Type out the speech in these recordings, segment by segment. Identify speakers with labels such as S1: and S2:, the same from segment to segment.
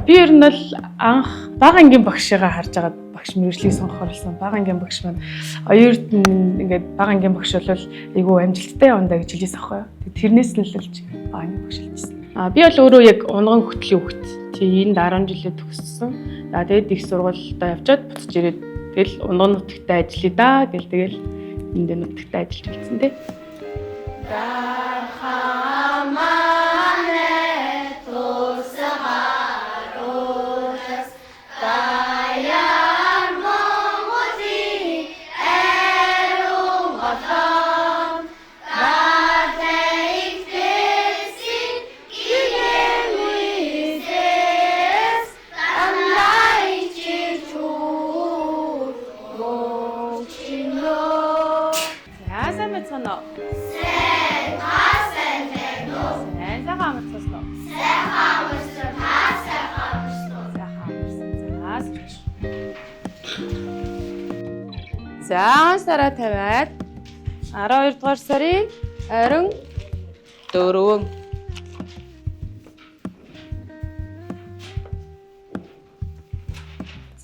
S1: би ер нь бол анх бага ангийн багшигаа харж агаад багш мэргэжлийг сонгохоор болсон. Бага ангийн багш маань оюурд ингээд бага ангийн багш бол айгүй амжилттай явна гэж хэлсэн аахгүй юу. Тэрнээс нь л болж бага ангийн багш хэлсэн. Би бол өөрөө яг унган хөтлийн хөвгт. Энд 10 жилээ төгссөн. За тэгээд их сургуультай явжгаад буцаж ирээд тэгэл унган нутагтаа ажиллая да гэл тэгэл энд нутагтаа ажиллаж болсон тий. За сараа тавиад 12 дугаар сарын 24.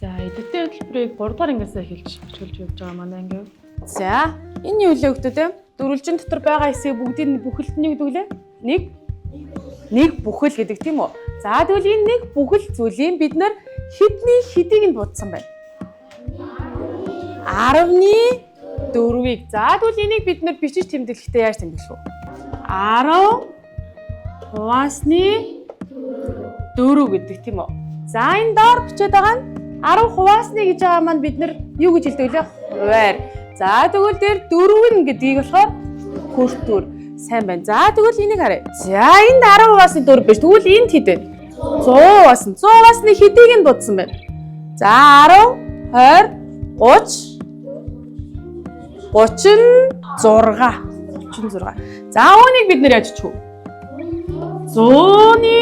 S1: За эдгтэй хөтөлбөрийг 3 дугаар ангиас эхэлж хөгжүүлж явж байгаа манай анги. За энэ юу лээ хүмүүс те? Дөрвөлжин дотор байгаа хэсэг бүгдийг бүхэлд нь юу гэдэг лээ? Нэг бүхэл гэдэг тийм үү? За тэгвэл энэ нэг бүхэл зүйлийн бид нар хэдний хэдийг нь будсан байна. 10-4-ийг. За тэгвэл энийг бид нар бичиж тэмдэглэхдээ яаж тэмдэглэх вэ? 10 хуваасны 4 гэдэг тийм үү? За энэ доор бичээд байгаа нь 10 хуваасны гэж байгаа маань бид нар юу гэж хэлдэг вэ? Хуваар. За тэгвэл дээр 4 гэдгийг болохоор хүртүр. Сайн байна. За тэгвэл энийг харъя. За энд 10 хуваасны 4 биш. Тэгвэл энд хэд вэ? 100 хуваасны. 100 хуваасны хэдийг нь будсан байна. За 10 20 36. За үүнийг бид нэр яаж бичих вэ? 100-ны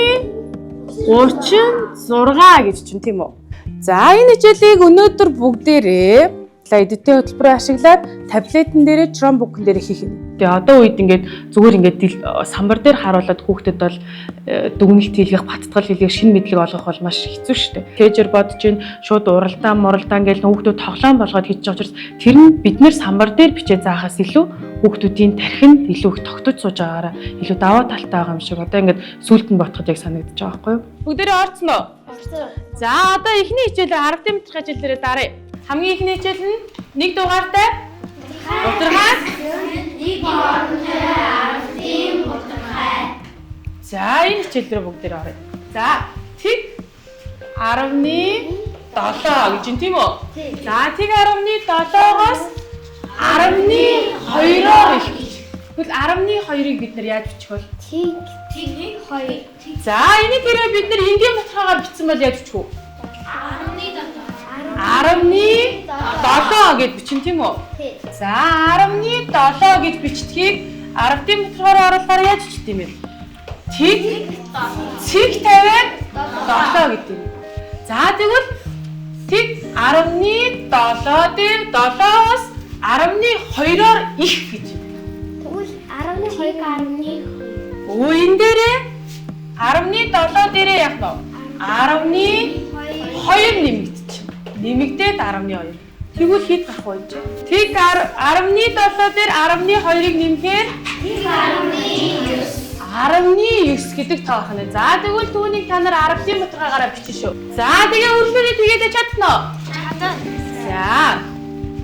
S1: 36 гэж чинь тийм үү? За энэ хичээлийг өнөөдөр бүгдээрээ эдитийн хөтөлбөрөөр ашиглаад таблетэн дээрээ Chromebook-н дээрээ хийх юм. Тэгээ одоо үед ингээд зүгээр ингээд самбар дээр харуулад хүүхдэд бол дүгнэлт хийлгэх, баттгал хийлгэх, шинэ мэдлэг олгох бол маш хэцүү шүү дээ. Тэжэр бодож ин шууд уралдаан ингээд хүүхдүүд тоглоом болгоод хийж байгаа учраас тэр нь бид нэр самбар дээр бичээ заахаас илүү хүүхдүүдийн тархинд илүү их тогтож сууж байгаараа илүү даваа талтай байгаа юм шиг одоо ингээд сүулт нь ботход яг санагдаж байгаа байхгүй юу? Бүгдээрээ орцсон уу? Орцсон. За одоо эхний хичээлээ 10 метрийн хичээл дээрээ даръя. Хамгийн ихний хичээл нь 1 дугаартай удиргаас 1 удиргай. За энэ хичээл дээр бүгдээрээ оръё. За тэг 10-7 гэж юм тийм үү? За тэг 10-7-оос 12-оор их гэж. Тэгвэл 12-ыг бид нар яаж бичих вэ? Тэг 2. За энийг тэрээ бид нар энгийн баталгаагаар бичсэн бол яаж бичих вэ? 10-7 гэж бичин тийм үү? За 10-7 гэж бичдгийг 10-ийн баталгаараар оруулахаар яаж бичдэг юм бэ? Тэг тавиад 7 гэдэг юм. За тэгвэл тэг 10-7 дээр 7-оос 12-оор их гэж.
S2: Тэгвэл 12-ийг 12.
S1: Өө энэ дээрээ 10-7 дээрээ яах вэ? 12 нэмэгдчих. Нэмэгдээд 12. Тэгвэл хэд гарах вэ? Тэг 10-7 дээр 12-ыг нэмэхээр 19 гэдэг тоо байна. За тэгвэл түүнийг та нар 10-ийн баталгаагаараа бичнэ шүү. За тэгээ үргэлжлүүлээ тэгээд чадна уу?
S2: Чадна.
S1: За.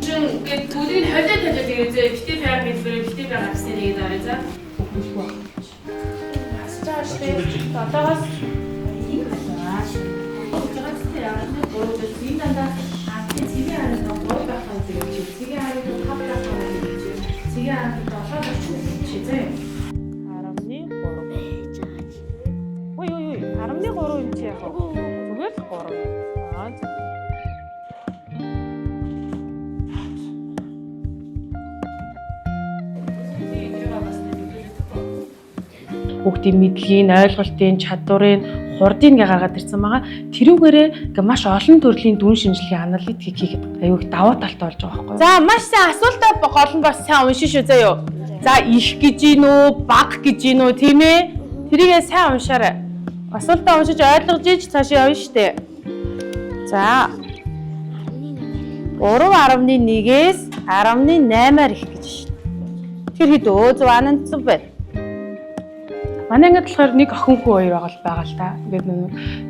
S1: Ингээд түүнийг холиод тэгээд битээ байр хэлбэрээ битээ байр авсан нэгэд орё за. Бүхэлгүй. Асчааш тэгээд дотоос хүүхдийн мэдлэгийн, ойлголтын, чадварын, хурдыг гаргаад ирсэн байгаа. Тэрүүгээрээ маш олон төрлийн дүн шинжилгээ аналитик хийхэд аюу их даваа талтай болж байгаа байхгүй. За маш сайн асуултаа гол нь бас сайн уншиж шүү заяа юу. За их гэж гин үү, баг гэж гин үү тийм ээ? Тэрийгээ сайн уншаарай. Асуултаа уншиж ойлгож иж цаашаа явна штэ. За 3.1-ээс 18-аар их гэж шин. Тэр хэд өө 100 байна. Манай ангид болохоор нэг охин хүү хоёр байгаа л та. Ингээд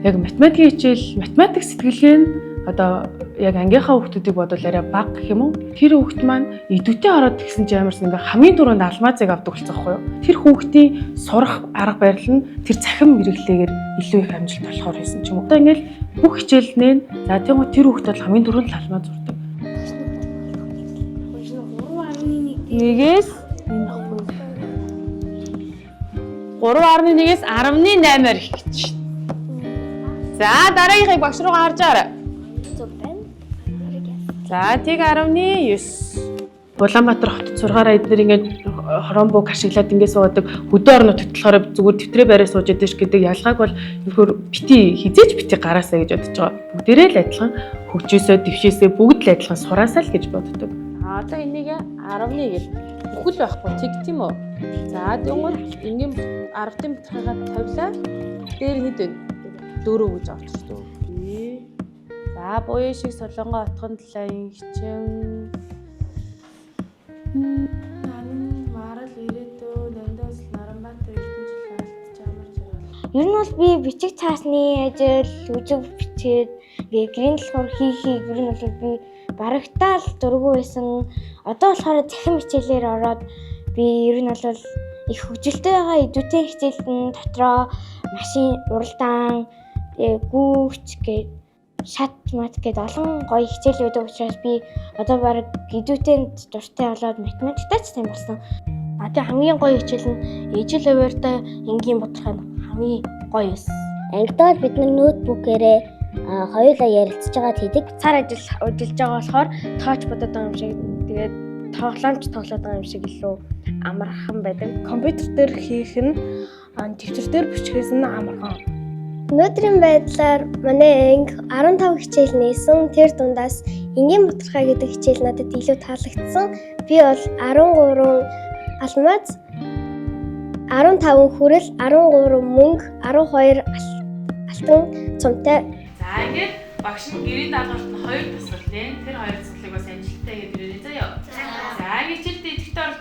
S1: яг математикийн хичээл, математик сэтгэлгээ нь одоо яг ангийнхаа хүүхдүүдийг бодвол арай бага гэх юм уу? Тэр хүүхд маань идэвхтэй ороод тэгсэн чинь ямарсан ингээ хамгийн түрүүнд алмазыг авдаг болсон байхгүй юу? Тэр хүүхдийн сурах арга барил нь тэр цахим мэрэгчлээгээр илүү их амжилт болохоор байсан ч юм уу. Одоо ингээл бүх хичээлнээ за тийм тэр хүүхд бол хамгийн түрүүнд л алмаз зурдаг. 3.1-ээс энэ ахгүй. 3.1-ээс 18-аар их гэж шин. За дараагийнхыг багш руу гарч арай. За тэг 19. Улаанбаатар хотод сургаараа эдгээр ингээд хоромбог ашиглаад ингээд суудаг хөдөө орнууд төтлөхөөр зүгээр төвтрээ барай сууж ядэж гэдэг ялгааг бол нөхөр бити хизээж бити гараасаа гэж бодож байгаа. Бүгдээрээ л адилхан хөгжөөсөө дэвшээсээ бүгд л адилхан сураасаа л гэж боддог. Одоо энийг 11 гэл бүхэл байхгүй тэг тийм үү? За тэгвэл ингийн 10-ын бүтхийгээ тавилаа. Дээр хэд вэ? 4 гэж авч шүү дээ. За буяа шиг солонгоо отхон талайн хичин марал ирээдөө Нандас Наранбаатар Эрдэнэжил алдаж амар жаргал.
S2: Ер нь бол би бичиг цаасны ажил, үзэг бичээд гэрийн болохоор хийх ер нь бол би барагтаал дургүй байсан. Одоо болохоор захин хичээлээр ороод би ер нь бол их хөгжилтэй байгаа идэвхтэй хичээлэн дотроо машин уралдаан, гүүч гээд шат мат гээд олон гоё хичээл байдаг учраас би одоо баг идэвхтэйд дуртай болоод математиктай ч тийм болсон. Тэгээ хамгийн гоё хичээл нь ижил хуваартай энгийн бодлого хамгийн гоё байсан. Ангидаа бид ноутбукээрээ хоёулаа ярилцж байгаа хийдэг. Цар ажил ажиллаж байгаа болохоор тооч бодоод байгаа юм шиг тэгээд тоглоомч тоглоод байгаа юм шиг илүү амархан байдаг. Компьютер дээр хийх нь дэвтэр дээр бичгээс нь амархан. Өнөөдрийн байдлаар манай анги 15 хичээл нээсэн. Тэр дундаас энгийн бодлого гэдэг хичээл надад илүү таалагдсан. Би бол 13 алмаз, 15 хүрэл, 13 мөнгө, 12 алтан цумтай.
S1: За ингээд багш нь гэрээ даалгалт нь 2 тасгал нэ. Тэр 2 тасгалыг бас амжилттай хийгээд ирээрэй заяа. За хичээлдээ идэвхтэй орж